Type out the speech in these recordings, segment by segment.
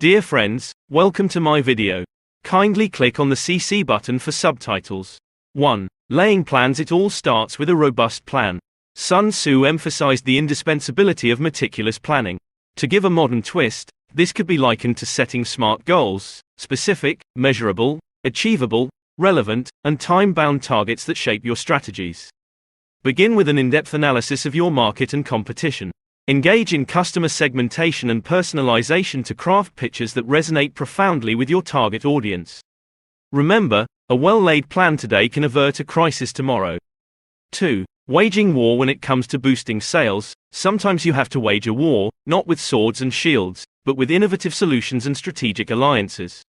Dear friends, welcome to my video. Kindly click on the CC button for subtitles. 1. Laying plans. It all starts with a robust plan. Sun Tzu emphasized the indispensability of meticulous planning. To give a modern twist, this could be likened to setting SMART goals: specific, measurable, achievable, relevant, and time-bound targets that shape your strategies. Begin with an in-depth analysis of your market and competition. Engage in customer segmentation and personalization to craft pitches that resonate profoundly with your target audience. Remember, a well-laid plan today can avert a crisis tomorrow. 2. Waging war. When it comes to boosting sales, sometimes you have to wage a war, not with swords and shields, but with innovative solutions and strategic alliances.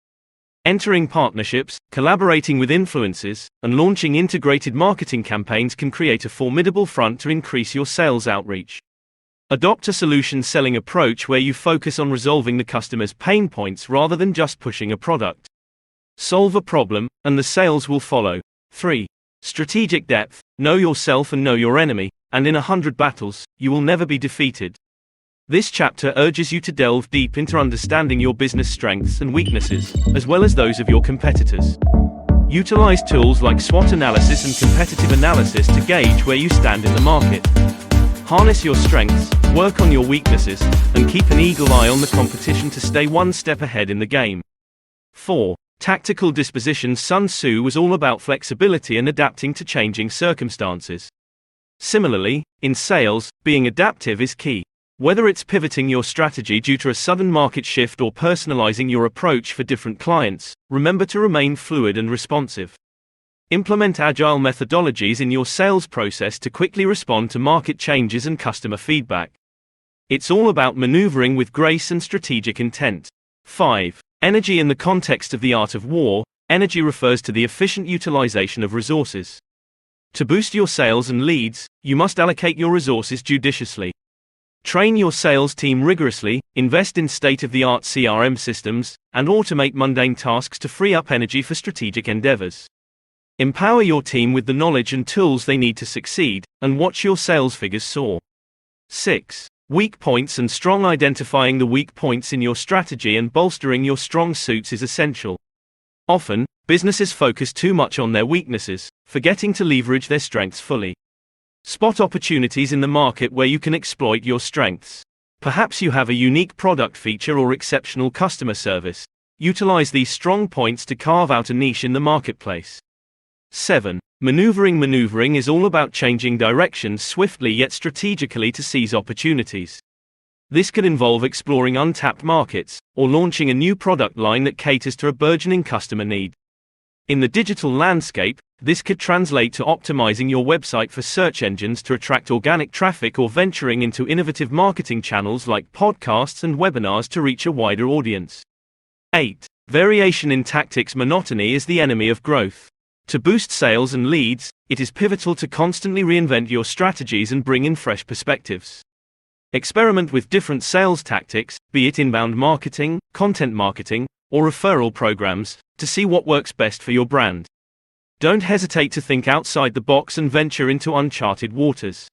Entering partnerships, collaborating with influencers, and launching integrated marketing campaigns can create a formidable front to increase your sales outreach. Adopt a solution-selling approach where you focus on resolving the customer's pain points rather than just pushing a product. Solve a problem, and the sales will follow. 3. Strategic depth. Know yourself and know your enemy, and in 100 battles, you will never be defeated. This chapter urges you to delve deep into understanding your business strengths and weaknesses, as well as those of your competitors. Utilize tools like SWOT analysis and competitive analysis to gauge where you stand in the market. Harness your strengths, work on your weaknesses, and keep an eagle eye on the competition to stay one step ahead in the game. 4. Tactical dispositions. Sun Tzu was all about flexibility and adapting to changing circumstances. Similarly, in sales, being adaptive is key. Whether it's pivoting your strategy due to a sudden market shift or personalizing your approach for different clients, remember to remain fluid and responsive. Implement agile methodologies in your sales process to quickly respond to market changes and customer feedback. It's all about maneuvering with grace and strategic intent. 5. Energy. In the context of the art of war, energy refers to the efficient utilization of resources. To boost your sales and leads, you must allocate your resources judiciously. Train your sales team rigorously, invest in state-of-the-art CRM systems, and automate mundane tasks to free up energy for strategic endeavors. Empower your team with the knowledge and tools they need to succeed, and watch your sales figures soar. 6. Weak points and strong. Identifying the weak points in your strategy and bolstering your strong suits is essential. Often, businesses focus too much on their weaknesses, forgetting to leverage their strengths fully. Spot opportunities in the market where you can exploit your strengths. Perhaps you have a unique product feature or exceptional customer service. Utilize these strong points to carve out a niche in the marketplace. 7. Maneuvering. Maneuvering is all about changing directions swiftly yet strategically to seize opportunities. This could involve exploring untapped markets, or launching a new product line that caters to a burgeoning customer need. In the digital landscape, this could translate to optimizing your website for search engines to attract organic traffic or venturing into innovative marketing channels like podcasts and webinars to reach a wider audience. 8. Variation in tactics. Monotony is the enemy of growth. To boost sales and leads, it is pivotal to constantly reinvent your strategies and bring in fresh perspectives. Experiment with different sales tactics, be it inbound marketing, content marketing, or referral programs, to see what works best for your brand. Don't hesitate to think outside the box and venture into uncharted waters.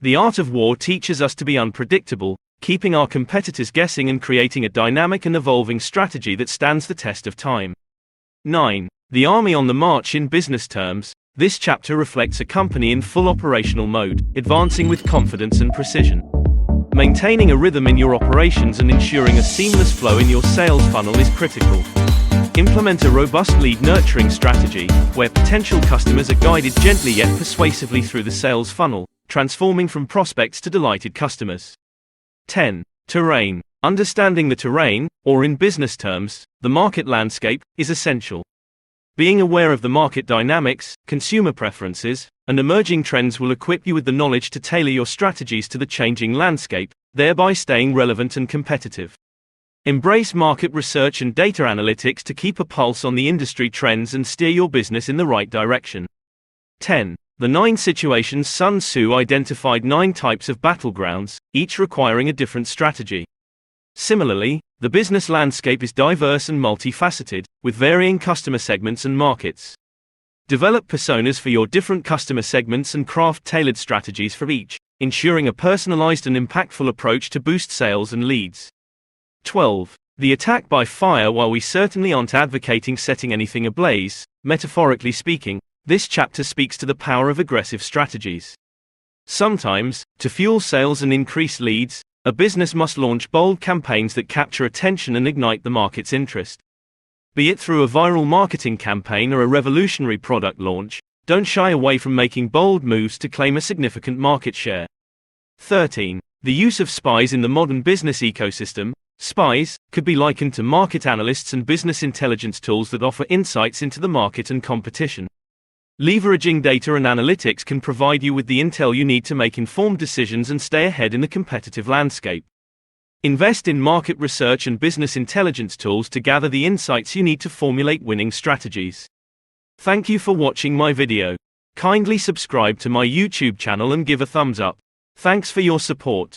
The art of war teaches us to be unpredictable, keeping our competitors guessing and creating a dynamic and evolving strategy that stands the test of time. 9. The army on the march. In business terms, this chapter reflects a company in full operational mode, advancing with confidence and precision. Maintaining a rhythm in your operations and ensuring a seamless flow in your sales funnel is critical. Implement a robust lead nurturing strategy, where potential customers are guided gently yet persuasively through the sales funnel, transforming from prospects to delighted customers. 10. Terrain. Understanding the terrain, or in business terms, the market landscape, is essential. Being aware of the market dynamics, consumer preferences, and emerging trends will equip you with the knowledge to tailor your strategies to the changing landscape, thereby staying relevant and competitive. Embrace market research and data analytics to keep a pulse on the industry trends and steer your business in the right direction. 10. The 9 situations. Sun Tzu identified 9 types of battlegrounds, each requiring a different strategy. Similarly, the business landscape is diverse and multifaceted, with varying customer segments and markets. Develop personas for your different customer segments and craft tailored strategies for each, ensuring a personalized and impactful approach to boost sales and leads. 12. The attack by fire. While we certainly aren't advocating setting anything ablaze, metaphorically speaking, this chapter speaks to the power of aggressive strategies. Sometimes, to fuel sales and increase leads, a business must launch bold campaigns that capture attention and ignite the market's interest. Be it through a viral marketing campaign or a revolutionary product launch, don't shy away from making bold moves to claim a significant market share. 13. The use of spies in the modern business ecosystem. Spies could be likened to market analysts and business intelligence tools that offer insights into the market and competition. Leveraging data and analytics can provide you with the intel you need to make informed decisions and stay ahead in the competitive landscape. Invest in market research and business intelligence tools to gather the insights you need to formulate winning strategies. Thank you for watching my video. Kindly subscribe to my YouTube channel and give a thumbs up. Thanks for your support.